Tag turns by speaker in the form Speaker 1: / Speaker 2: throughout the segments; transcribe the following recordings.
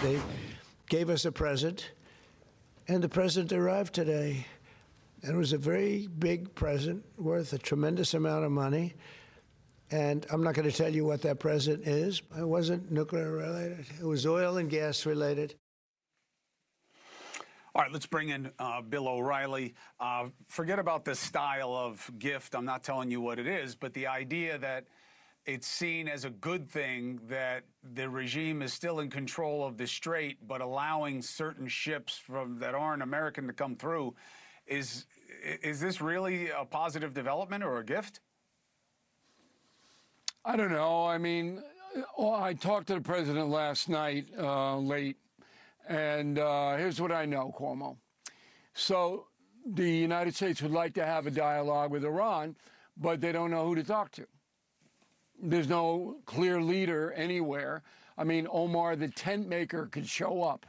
Speaker 1: They gave us a present, and the present arrived today. And it was a very big present worth a tremendous amount of money. And I'm not going to tell you what that present is. It wasn't nuclear related. It was oil and gas related.
Speaker 2: All right, let's bring in Bill O'Reilly. Forget about the style of gift. I'm not telling you what it is, but the idea that it's seen as a good thing that the regime is still in control of the strait, but allowing certain ships that aren't American to come through. Is this really a positive development or a gift?
Speaker 3: I don't know. I mean, I talked to the president last night late, and here's what I know, Cuomo. So the United States would like to have a dialogue with Iran, but they don't know who to talk to. There's no clear leader anywhere. I mean, Omar, the tent maker, could show up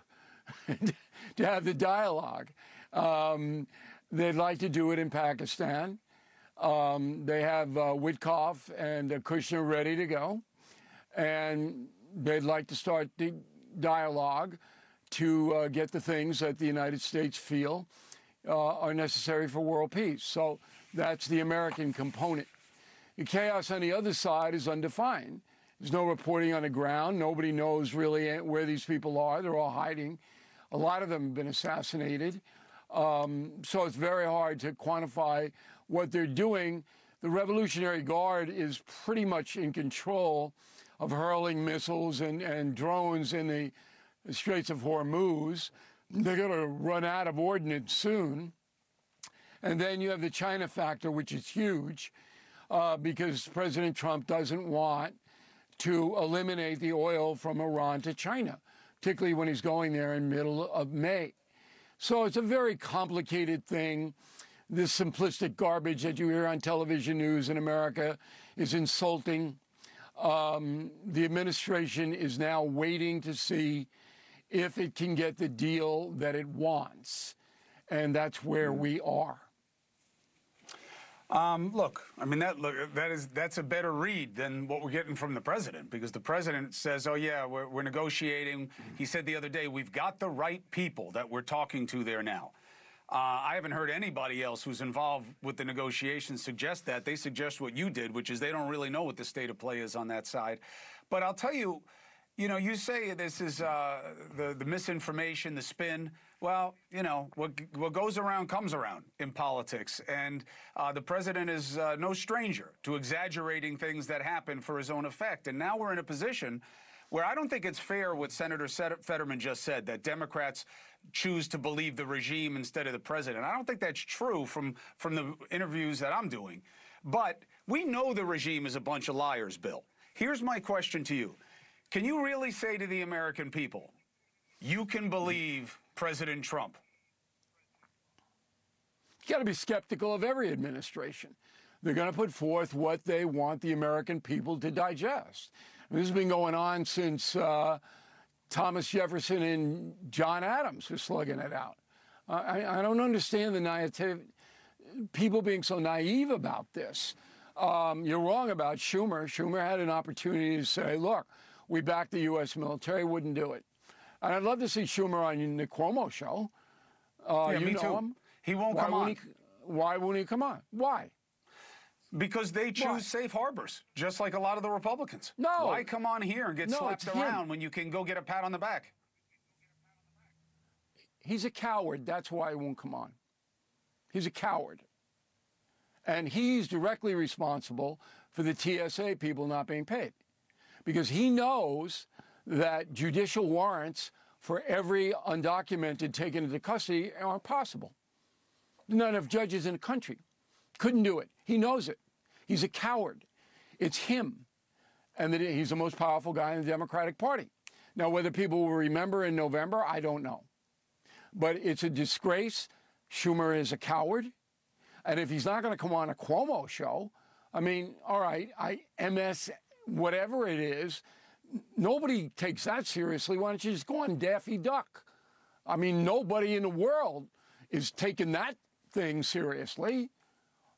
Speaker 3: to have the dialogue. They'd like to do it in Pakistan. They have Witkoff and Kushner ready to go. And they'd like to start the dialogue to get the things that the United States feel are necessary for world peace. So that's the American component. The chaos on the other side is undefined. There's no reporting on the ground. Nobody knows really where these people are. They're all hiding. A lot of them have been assassinated. So it's very hard to quantify what they're doing. The Revolutionary Guard is pretty much in control of hurling missiles and drones in the Straits of Hormuz. They're going to run out of ordnance soon. And then you have the China factor, which is huge, because President Trump doesn't want to eliminate the oil from Iran to China, particularly when he's going there in middle of May. So it's a very complicated thing. This simplistic garbage that you hear on television news in America is insulting. The administration is now waiting to see if it can get the deal that it wants. And that's where we are.
Speaker 2: Look, I mean, that's a better read than what we're getting from the president, because the president says, oh, yeah, we're negotiating. He said the other day, we've got the right people that we're talking to there now. I haven't heard anybody else who's involved with the negotiations suggest that. They suggest what you did, which is they don't really know what the state of play is on that side. But I'll tell you, you know, you say this is the misinformation, the spin. Well, you know, what goes around comes around in politics. And the president is no stranger to exaggerating things that happen for his own effect. And now we're in a position where I don't think it's fair what Senator Fetterman just said, that Democrats choose to believe the regime instead of the president. I don't think that's true from the interviews that I'm doing. But we know the regime is a bunch of liars, Bill. Here's my question to you. Can you really say to the American people, you can believe President Trump?
Speaker 3: You got to be skeptical of every administration. They're going to put forth what they want the American people to digest. And this has been going on since Thomas Jefferson and John Adams were slugging it out. I don't understand the people being so naive about this. You're wrong about Schumer. Schumer had an opportunity to say, look, we back the U.S. military, wouldn't do it. And I'd love to see Schumer on the Cuomo show.
Speaker 2: Yeah, me too. Him. He won't come on.
Speaker 3: Why won't he come on? Why?
Speaker 2: Because they choose safe harbors, just like a lot of the Republicans.
Speaker 3: No.
Speaker 2: Why come on here and get slapped around when you can go get a pat on the back?
Speaker 3: He's a coward. That's why he won't come on. He's a coward. And he's directly responsible for the TSA people not being paid. Because he knows that judicial warrants for every undocumented taken into custody aren't possible. None of judges in the country couldn't do it. He knows it. He's a coward. It's him. And that he's the most powerful guy in the Democratic Party. Now, whether people will remember in November, I don't know. But it's a disgrace. Schumer is a coward. And if he's not going to come on a Cuomo show, I mean, all right, MS, whatever it is, nobody takes that seriously. Why don't you just go on Daffy Duck? I mean, nobody in the world is taking that thing seriously.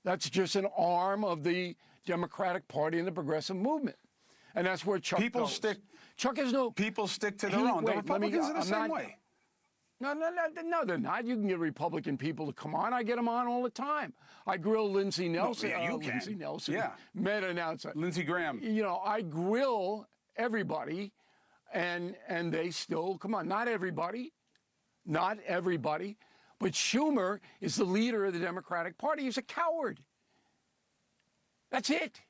Speaker 3: That's just an arm of the Democratic Party and the progressive movement. And that's where Chuck goes. Chuck has no...
Speaker 2: People stick to their own. The Republicans are the same way.
Speaker 3: No, they're not. You can get Republican people to come on. I get them on all the time. I grill Lindsey Nelson.
Speaker 2: No, yeah, you can.
Speaker 3: Lindsey Nelson.
Speaker 2: Yeah.
Speaker 3: Med announcer.
Speaker 2: Lindsey Graham.
Speaker 3: You know, I grill everybody, and they still come on. Not everybody. Not everybody. But Schumer is the leader of the Democratic Party. He's a coward. That's it.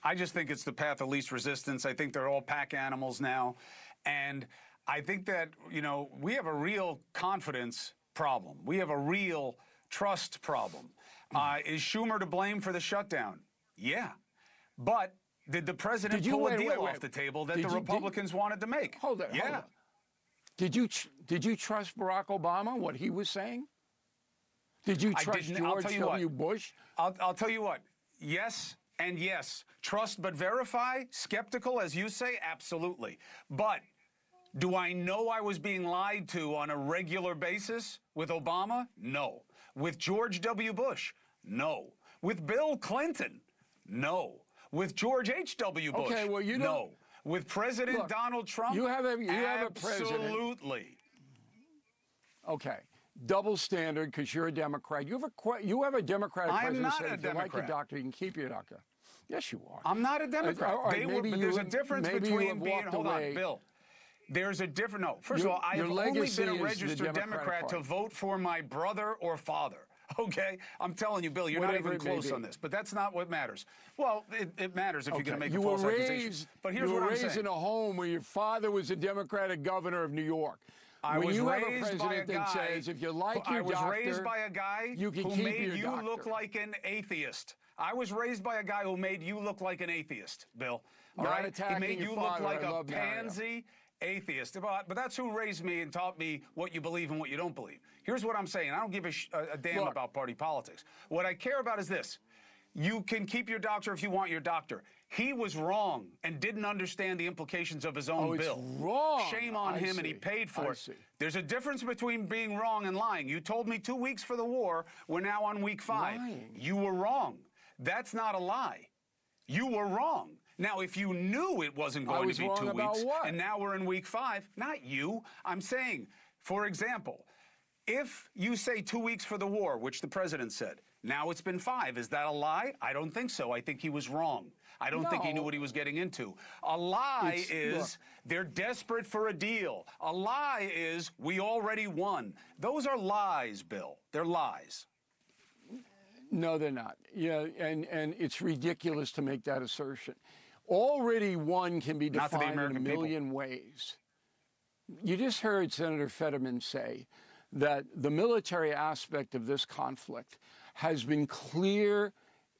Speaker 2: I just think it's the path of least resistance. I think they're all pack animals now. And I think that, you know, we have a real confidence problem. We have a real trust problem. Is Schumer to blame for the shutdown? Yeah. But did the president pull a deal off the table that the Republicans wanted to make?
Speaker 3: Hold it.
Speaker 2: Yeah.
Speaker 3: Hold it. Did you trust Barack Obama, what he was saying? Did you trust George W. Bush?
Speaker 2: I'll tell you what. Yes and yes. Trust but verify? Skeptical, as you say? Absolutely. But do I know I was being lied to on a regular basis with Obama? No. With George W. Bush? No. With Bill Clinton? No. With George H.W. Bush?
Speaker 3: Okay, well, you
Speaker 2: no.
Speaker 3: don't...
Speaker 2: With President Donald Trump?
Speaker 3: You have a president.
Speaker 2: Absolutely.
Speaker 3: Okay. Double standard because you're a Democrat. You have a Democratic president.
Speaker 2: I'm not a
Speaker 3: If you like your
Speaker 2: Democrat.
Speaker 3: doctor, you can keep your doctor. Yes, you are.
Speaker 2: I'm not a Democrat. There's a difference between being... Hold on, Bill. There's a different... No. First of all, I have only been a registered Democrat to vote for my brother or father. Okay? I'm telling you, Bill, you're not even close on this. But that's not what matters. Well, it matters if you're going to make a false accusation. But here's what I'm saying.
Speaker 3: You were raised in a home where your father was a Democratic governor of New York.
Speaker 2: When you have a
Speaker 3: president that says, if you like your doctor,
Speaker 2: I was raised by a guy who made you look like an atheist. I was raised by a guy who made you look like an atheist, Bill. All right? He made you look like a pansy atheist. But that's who raised me and taught me what you believe and what you don't believe. Here's what I'm saying. I don't give a damn about party politics. What I care about is this. You can keep your doctor if you want your doctor. He was wrong and didn't understand the implications of his own bill.
Speaker 3: It's wrong.
Speaker 2: Shame on him, and he paid for it. There's a difference between being wrong and lying. You told me 2 weeks for the war. We're now on week 5.
Speaker 3: Lying.
Speaker 2: You were wrong. That's not a lie. You were wrong. Now, if you knew it wasn't going to be 2 weeks, and now we're in week 5, not you. I'm saying, for example, if you say 2 weeks for the war, which the president said, now it's been 5. Is that a lie? I don't think so. I think he was wrong. I don't think he knew what he was getting into. A lie is they're desperate for a deal. A lie is we already won. Those are lies, Bill. They're lies.
Speaker 3: No, they're not. Yeah, and it's ridiculous to make that assertion. Already won can be defined in a million ways. You just heard Senator Fetterman say that the military aspect of this conflict has been clear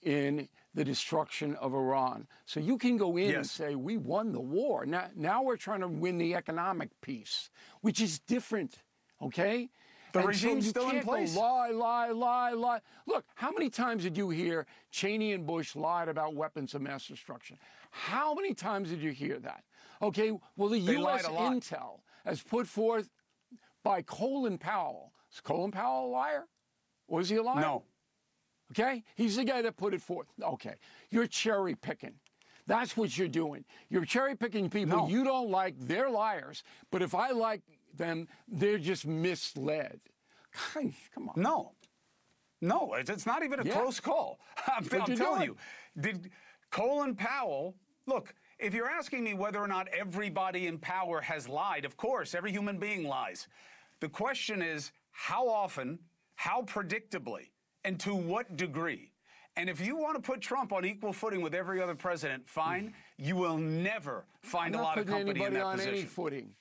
Speaker 3: in the destruction of Iran. So you can go in and say, we won the war. Now we're trying to win the economic piece, which is different, okay?
Speaker 2: The regime's still in place.
Speaker 3: Lie. Look, how many times did you hear Cheney and Bush lied about weapons of mass destruction? How many times did you hear that? Okay, well, the U.S. intel as put forth by Colin Powell. Is Colin Powell a liar? Or is he a liar?
Speaker 2: No.
Speaker 3: Okay? He's the guy that put it forth. Okay. You're cherry picking. That's what you're doing. You're cherry picking people you don't like. They're liars. But if I like them, they're just misled. Come on.
Speaker 2: No, it's not even a close call. I'm telling you. Did Colin Powell, look, if you're asking me whether or not everybody in power has lied, of course, every human being lies. The question is how often, how predictably, and to what degree? And if you want to put Trump on equal footing with every other president, fine. You will never find a lot of company in that
Speaker 3: on
Speaker 2: position.
Speaker 3: Any footing.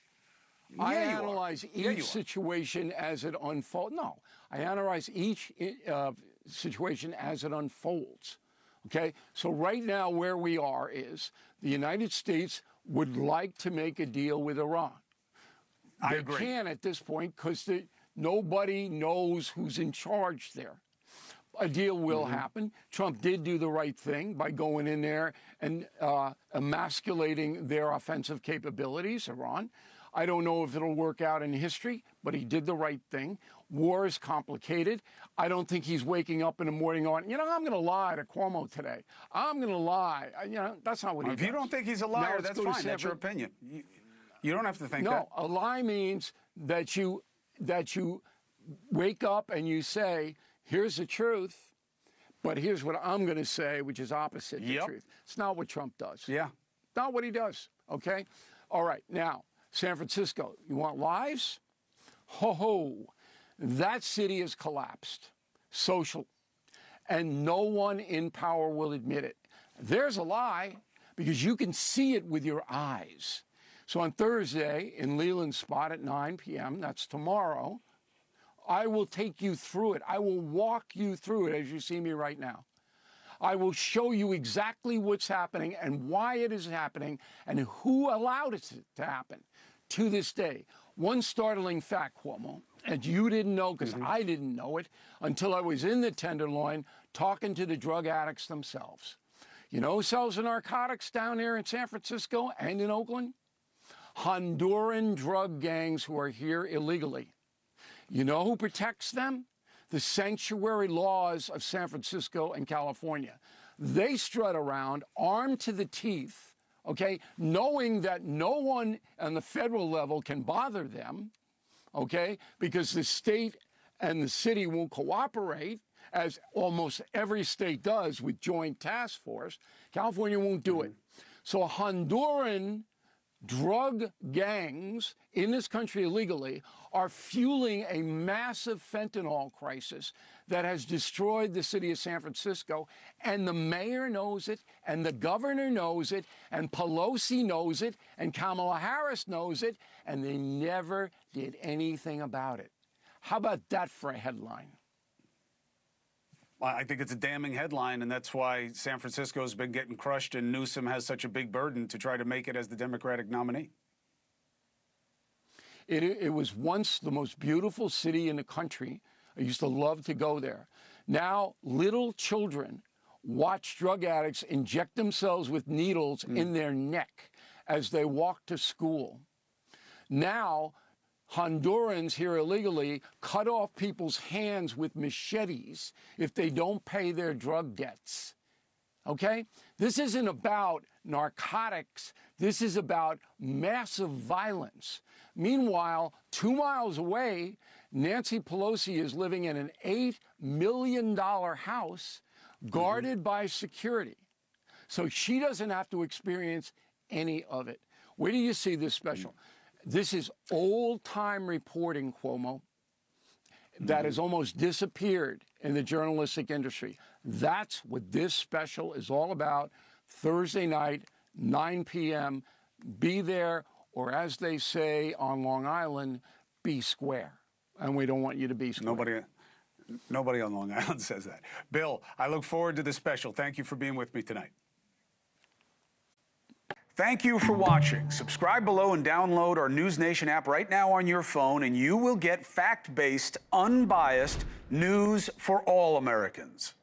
Speaker 3: I analyze each situation as it unfolds. No, I analyze each situation as it unfolds. Okay? So right now where we are is the United States would like to make a deal with Iran.
Speaker 2: I agree.
Speaker 3: They can't at this point because nobody knows who's in charge there. a deal will happen. Trump did do the right thing by going in there and emasculating their offensive capabilities, Iran. I don't know if it'll work out in history, but he did the right thing. War is complicated. I don't think he's waking up in the morning going, I'm going to lie to Cuomo today. I'm going to lie. That's not what he does.
Speaker 2: If you don't think he's a liar, that's fine. That's your opinion. You don't have to think that.
Speaker 3: No, a lie means that you wake up and you say, here's the truth, but here's what I'm going to say, which is opposite the truth. It's not what Trump does.
Speaker 2: Yeah.
Speaker 3: Not what he does, okay? All right, now, San Francisco, you want lies? Ho-ho, that city has collapsed, social, and no one in power will admit it. There's a lie, because you can see it with your eyes. So on Thursday, in Leland Spot at 9 p.m., that's tomorrow, I will take you through it. I will walk you through it as you see me right now. I will show you exactly what's happening and why it is happening and who allowed it to happen to this day. One startling fact, Cuomo, and you didn't know because I didn't know it until I was in the Tenderloin talking to the drug addicts themselves. You know who sells the narcotics down there in San Francisco and in Oakland? Honduran drug gangs who are here illegally. You know who protects them? The sanctuary laws of San Francisco and California. They strut around armed to the teeth, okay, knowing that no one on the federal level can bother them, okay, because the state and the city won't cooperate, as almost every state does with joint task force. California won't do it. So Honduran drug gangs in this country illegally are fueling a massive fentanyl crisis that has destroyed the city of San Francisco, and the mayor knows it, and the governor knows it, and Pelosi knows it, and Kamala Harris knows it, and they never did anything about it. How about that for a headline?
Speaker 2: I think it's a damning headline, and that's why San Francisco's been getting crushed, and Newsom has such a big burden to try to make it as the Democratic nominee.
Speaker 3: It was once the most beautiful city in the country. I used to love to go there. Now, little children watch drug addicts inject themselves with needles in their neck as they walk to school. Now, Hondurans here illegally cut off people's hands with machetes if they don't pay their drug debts. Okay? This isn't about narcotics. This is about massive violence. Meanwhile, 2 miles away, Nancy Pelosi is living in an $8 million house guarded by security. So she doesn't have to experience any of it. Where do you see this special? This is old-time reporting, Cuomo, that has almost disappeared in the journalistic industry. That's what this special is all about. Thursday night, 9 p.m. Be there, or as they say on Long Island, be square. And we don't want you to be square.
Speaker 2: Nobody on Long Island says that. Bill, I look forward to the special. Thank you for being with me tonight. Thank you for watching. Subscribe below and download our NewsNation app right now on your phone, and you will get fact-based, unbiased news for all Americans.